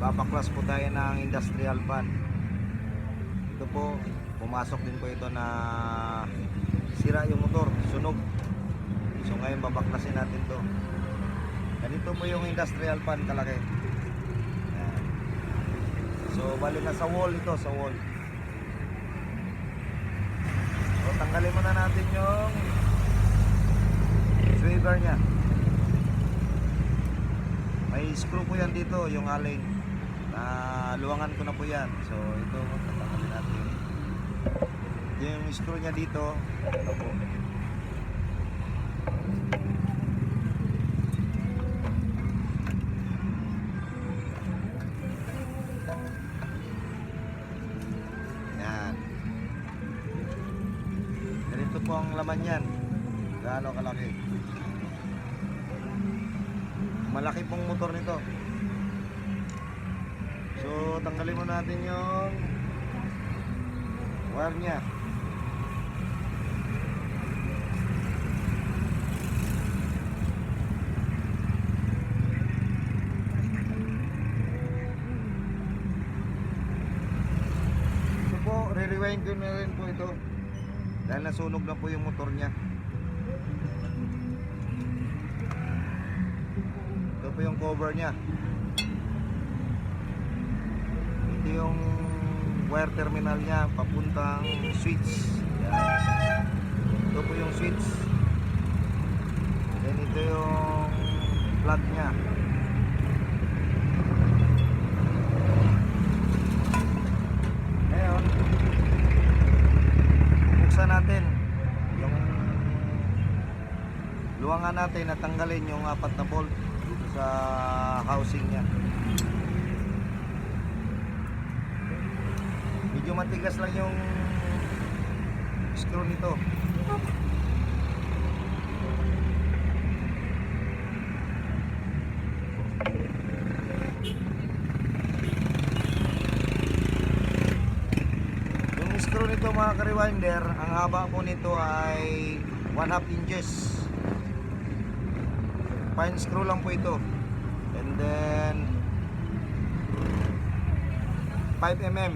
Babaklas po tayo ng industrial fan. Ito po, pumasok din po ito na sira yung motor, sunog. So ngayon babaklasin natin to. Ganito po yung industrial fan kalaki. Ayan. So bali na sa wall ito, sa wall. So tanggalin muna natin yung swivel nya. May screw po yan dito, yung aling luwangan ko na po yan. So ito, tatanggalin natin yung screw nya dito. Ito po. Yan. Ganito po ang laman yan. Gaano kalaki. Malaki pong motor nito. So tanggalin mo natin yung wire nya. Ito po, re-rewind ko na rin po ito dahil nasunog na po yung motor nya. Ito po yung cover nya. Ito yung wire terminal nya papuntang switch. Yan. Ito po yung switch. Then ito yung plug nya. Ngayon, buksan natin yung luwangan natin, natanggalin yung 4 na bolt dito sa housing nya. Medyo matigas lang yung screw nito. Yung screw nito mga ka-rewinder, ang haba po nito ay 1/2 inches. Fine screw lang po ito. And then 5 mm.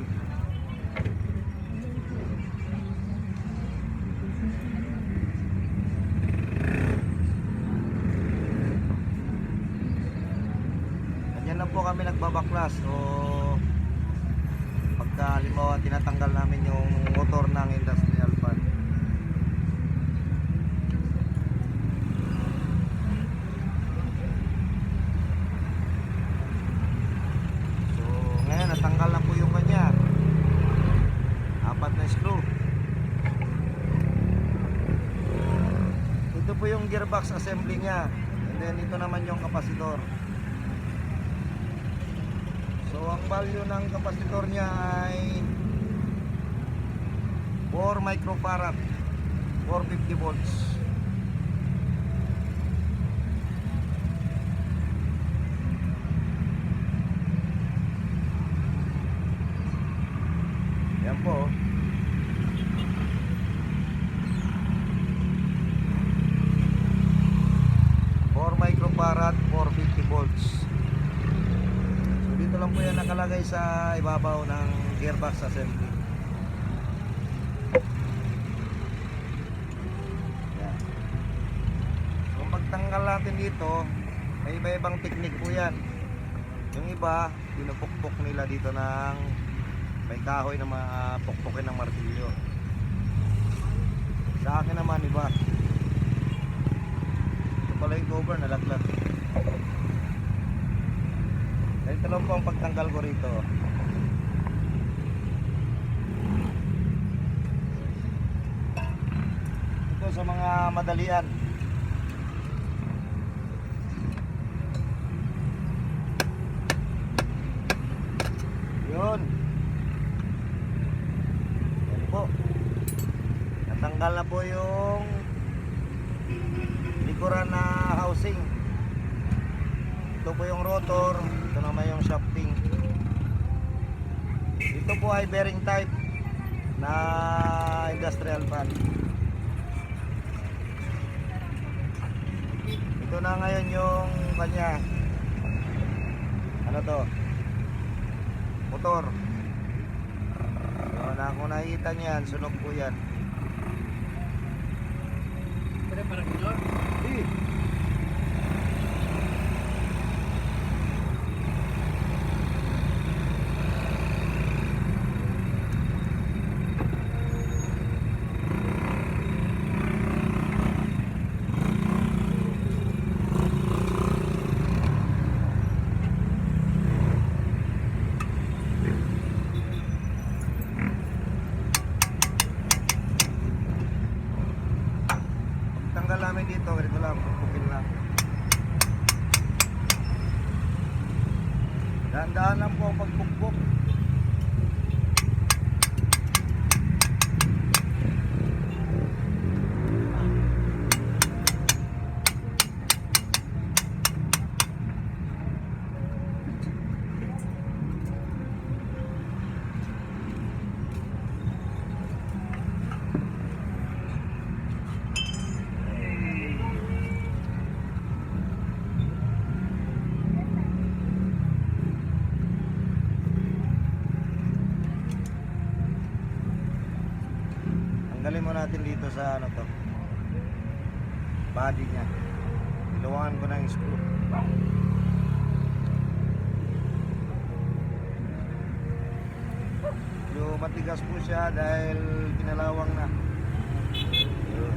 Ganyan lang po kami nagbabaklas. So pagka halimbawa tinatanggal namin yung motor ng industrial fan. So ngayon natanggal na po yung kanya 4 na screw. Ito po yung gearbox assembly nya. And then ito naman yung kapasitor. So ang value ng kapasitor nya ay 4 microfarad, 450 volts. Yan po. Microfarad, 450 volts. So dito lang po yan nakalagay sa ibabaw ng gearbox assembly. Yan. Kung pagtanggal natin dito, may iba-ibang technique po yan. Yung iba, pinupukpok nila dito ng may kahoy na mapukpukin ng martilyo. Sa akin naman iba. Pala yung cover nalaglag. Ito lang po ang pagtanggal ko rito. Ito sa mga madalian. Yun. Yan po. Natanggal na po yung likuran na housing. Ito po yung rotor. Ito naman yung shafting. Ito po ay bearing type na industrial fan. Ito na ngayon yung kanya. Ano to? motor. So, kung nakikita niyo yan, sunog po yan. Pero parang gano'n. Eh, tanggal namin dito, ganito lang, pupukil lang. Dahan-dahan lang po ang pagpukpok. Tanggalin mo natin dito sa ano to, body niya. Iluwangan ko ng screw. Yung matigas po siya dahil pinalawang na. Yun.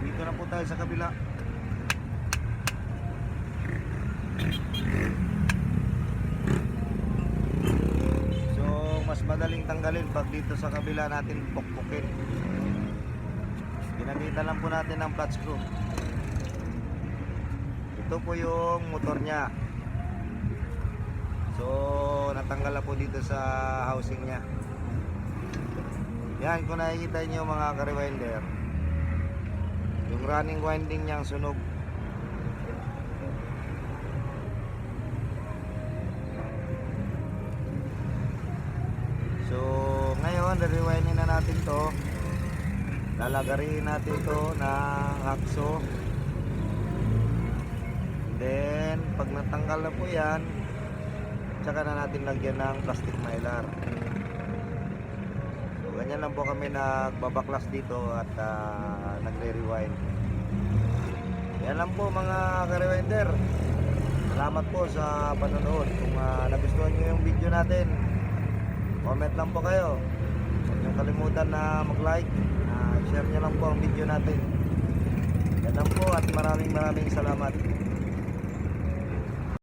Dito na po tayo sa kabila. So, mas madaling tanggalin pag dito sa kabila natin pukpukin. Ginamitan lang po natin ng flat screw. Ito po yung motor niya. So, natanggal na po dito sa housing niya. Yan, kung nakikita niyo mga ka-rewinder, yung running winding niyang sunog. So, ngayon, re-rewinding na natin to. Lalagarin natin to ng hakso. Then, pag natanggal na po yan, tsaka na natin lagyan ng plastic mylar. So, ganyan lang po kami nagbabaklas dito at nagre-rewind. Yan lang po mga ka-rewinder. Salamat po sa panonood. Kung nagustuhan nyo yung video natin, comment lang po kayo. Huwag nyo kalimutan na mag-like, share nyo lang po ang video natin. Yan lang po at maraming salamat.